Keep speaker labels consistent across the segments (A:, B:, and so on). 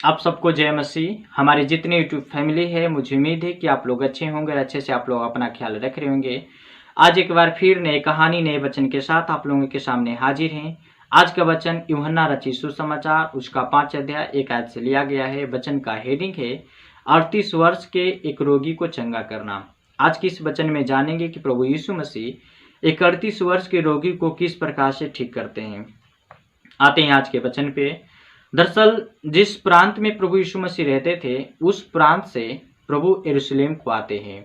A: आप सबको जय मसीह। हमारे जितने यूट्यूब फैमिली है, मुझे उम्मीद है कि आप लोग अच्छे होंगे और अच्छे से आप लोग अपना ख्याल रख रहे होंगे। आज एक बार फिर नए कहानी नए वचन के साथ आप लोगों के सामने हाजिर हैं। आज का वचन यूहन्ना रचित सुसमाचार उसका 5 अध्याय 1 आयत से लिया गया है। वचन का हेडिंग है 38 वर्ष के एक रोगी को चंगा करना। आज की इस वचन में जानेंगे कि प्रभु यीशु मसीह एक 38 वर्ष के रोगी को किस प्रकार से ठीक करते हैं। आते हैं आज के वचन पे। दरअसल जिस प्रांत में प्रभु यीशु मसीह रहते थे, उस प्रांत से प्रभु यरूशलेम को आते हैं।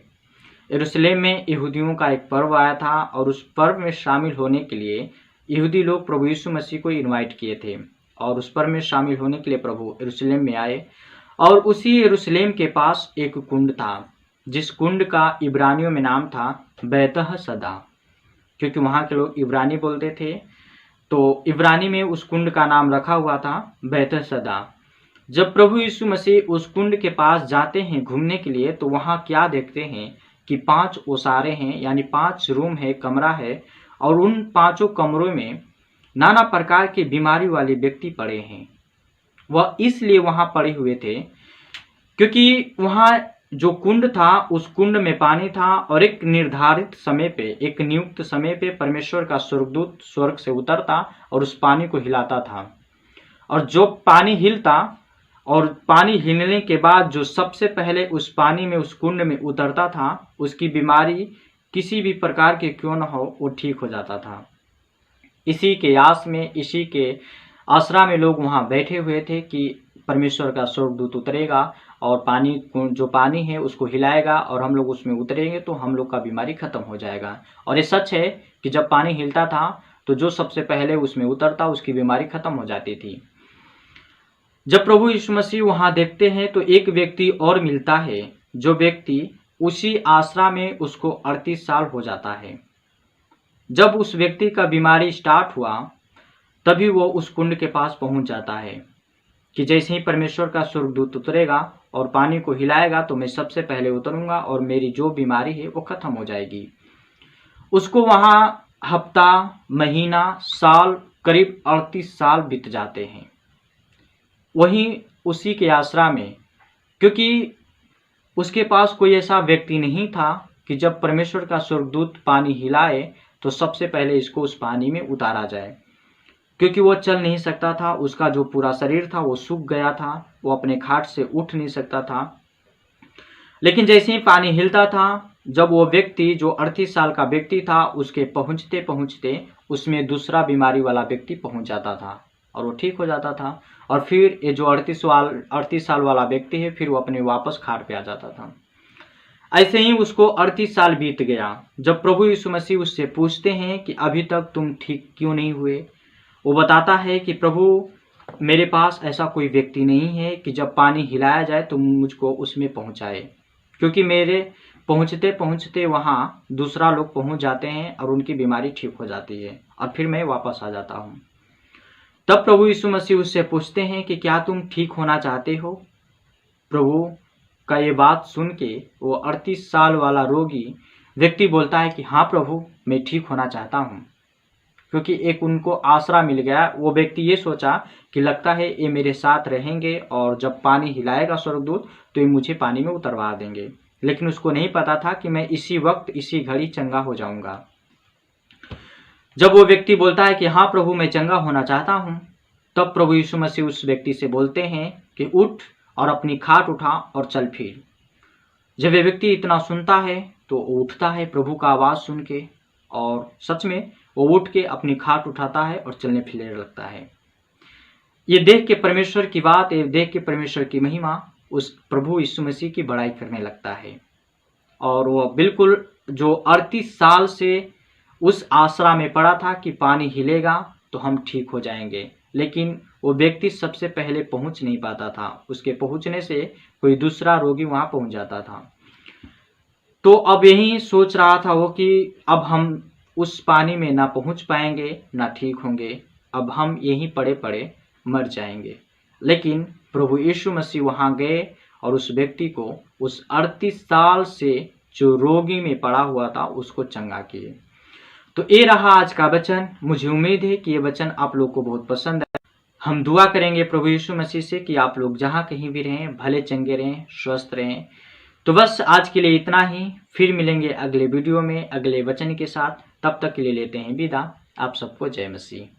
A: यरूशलेम में यहूदियों का एक पर्व आया था और उस पर्व में शामिल होने के लिए यहूदी लोग प्रभु यीशु मसीह को इनवाइट किए थे और उस पर्व में शामिल होने के लिए प्रभु यरूशलेम में आए। और उसी यरूशलेम के पास एक कुंड था, जिस कुंड का इब्रानियों में नाम था बैतह सदा, क्योंकि वहाँ के लोग इब्रानी बोलते थे, तो इब्रानी में उस कुंड का नाम रखा हुआ था बैतह सदा। जब प्रभु यीशु मसीह उस कुंड के पास जाते हैं घूमने के लिए, तो वहाँ क्या देखते हैं कि 5 ओसारे हैं, यानी 5 रूम है, कमरा है, और उन 5 कमरों में नाना प्रकार के बीमारी वाले व्यक्ति पड़े हैं। वह इसलिए वहाँ पड़े हुए थे क्योंकि वहाँ जो कुंड था, उस कुंड में पानी था और एक निर्धारित समय पे, एक नियुक्त समय पे परमेश्वर का स्वर्गदूत स्वर्ग से उतरता और उस पानी को हिलाता था। और जो पानी हिलता और पानी हिलने के बाद जो सबसे पहले उस पानी में, उस कुंड में उतरता था, उसकी बीमारी किसी भी प्रकार की क्यों न हो, वो ठीक हो जाता था। इसी के आस में, इसी के आसरा में लोग वहाँ बैठे हुए थे कि परमेश्वर का स्वर्गदूत उतरेगा और पानी, जो पानी है उसको हिलाएगा और हम लोग उसमें उतरेंगे तो हम लोग का बीमारी खत्म हो जाएगा। और ये सच है कि जब पानी हिलता था तो जो सबसे पहले उसमें उतरता उसकी बीमारी खत्म हो जाती थी। जब प्रभु यीशु मसीह वहाँ देखते हैं तो एक व्यक्ति और मिलता है, जो व्यक्ति उसी आसरा में उसको 38 साल हो जाता है। जब उस व्यक्ति का बीमारी स्टार्ट हुआ तभी वो उस कुंड के पास पहुंच जाता है कि जैसे ही परमेश्वर का स्वर्गदूत उतरेगा और पानी को हिलाएगा तो मैं सबसे पहले उतरूंगा और मेरी जो बीमारी है वो खत्म हो जाएगी। उसको वहाँ हफ्ता, महीना, साल, करीब 38 साल बीत जाते हैं वहीं उसी के आसरा में, क्योंकि उसके पास कोई ऐसा व्यक्ति नहीं था कि जब परमेश्वर का स्वर्गदूत पानी हिलाए तो सबसे पहले इसको उस पानी में उतारा जाए, क्योंकि वो चल नहीं सकता था। उसका जो पूरा शरीर था वो सूख गया था, वो अपने खाट से उठ नहीं सकता था। लेकिन जैसे ही पानी हिलता था, जब वो व्यक्ति जो 38 साल का व्यक्ति था, उसके पहुंचते पहुंचते उसमें दूसरा बीमारी वाला व्यक्ति पहुंच जाता था और वो ठीक हो जाता था। और फिर ये जो 38 साल वाला व्यक्ति है, फिर वो अपने वापस खाट पे आ जाता था। ऐसे ही उसको 38 साल बीत गया। जब प्रभु यीशु मसीह उससे पूछते हैं कि अभी तक तुम ठीक क्यों नहीं हुए, वो बताता है कि प्रभु, मेरे पास ऐसा कोई व्यक्ति नहीं है कि जब पानी हिलाया जाए तो मुझको उसमें पहुंचाए, क्योंकि मेरे पहुंचते पहुंचते वहाँ दूसरा लोग पहुंच जाते हैं और उनकी बीमारी ठीक हो जाती है और फिर मैं वापस आ जाता हूँ। तब प्रभु यीशु मसीह उससे पूछते हैं कि क्या तुम ठीक होना चाहते हो। प्रभु का ये बात सुन के वो 38 साल वाला रोगी व्यक्ति बोलता है कि हाँ प्रभु, मैं ठीक होना चाहता हूँ, क्योंकि एक उनको आसरा मिल गया। वो व्यक्ति ये सोचा कि लगता है ये मेरे साथ रहेंगे और जब पानी हिलाएगा स्वर्गदूत तो ये मुझे पानी में उतरवा देंगे। लेकिन उसको नहीं पता था कि मैं इसी वक्त, इसी घड़ी चंगा हो जाऊंगा। जब वो व्यक्ति बोलता है कि हाँ प्रभु, मैं चंगा होना चाहता हूँ, तब प्रभु यीशु मसीह उस व्यक्ति से बोलते हैं कि उठ और अपनी खाट उठा और चल फिर। जब ये व्यक्ति इतना सुनता है तो उठता है प्रभु का आवाज़ सुन के, और सच में वो उठ के अपनी खाट उठाता है और चलने फिरने लगता है। ये देख के परमेश्वर की बात, ये देख के परमेश्वर की महिमा उस प्रभु यीशु मसीह की बड़ाई करने लगता है। और वो बिल्कुल जो 38 साल से उस आसरा में पड़ा था कि पानी हिलेगा तो हम ठीक हो जाएंगे, लेकिन वो व्यक्ति सबसे पहले पहुंच नहीं पाता था। उसके पहुंचने से कोई दूसरा रोगी वहां पहुंच जाता था। तो अब यही सोच रहा था वो कि अब हम उस पानी में ना पहुंच पाएंगे, ना ठीक होंगे, अब हम यहीं पड़े पड़े मर जाएंगे। लेकिन प्रभु यीशु मसीह वहां गए और उस व्यक्ति को, उस 38 साल से जो रोगी में पड़ा हुआ था, उसको चंगा किए। तो ये रहा आज का वचन। मुझे उम्मीद है कि ये वचन आप लोग को बहुत पसंद है। हम दुआ करेंगे प्रभु यीशु मसीह से कि आप लोग जहाँ कहीं भी रहें भले चंगे रहें, स्वस्थ रहें। तो बस आज के लिए इतना ही। फिर मिलेंगे अगले वीडियो में अगले वचन के साथ। तब तक के लिए लेते हैं विदा। आप सबको जय मसीह।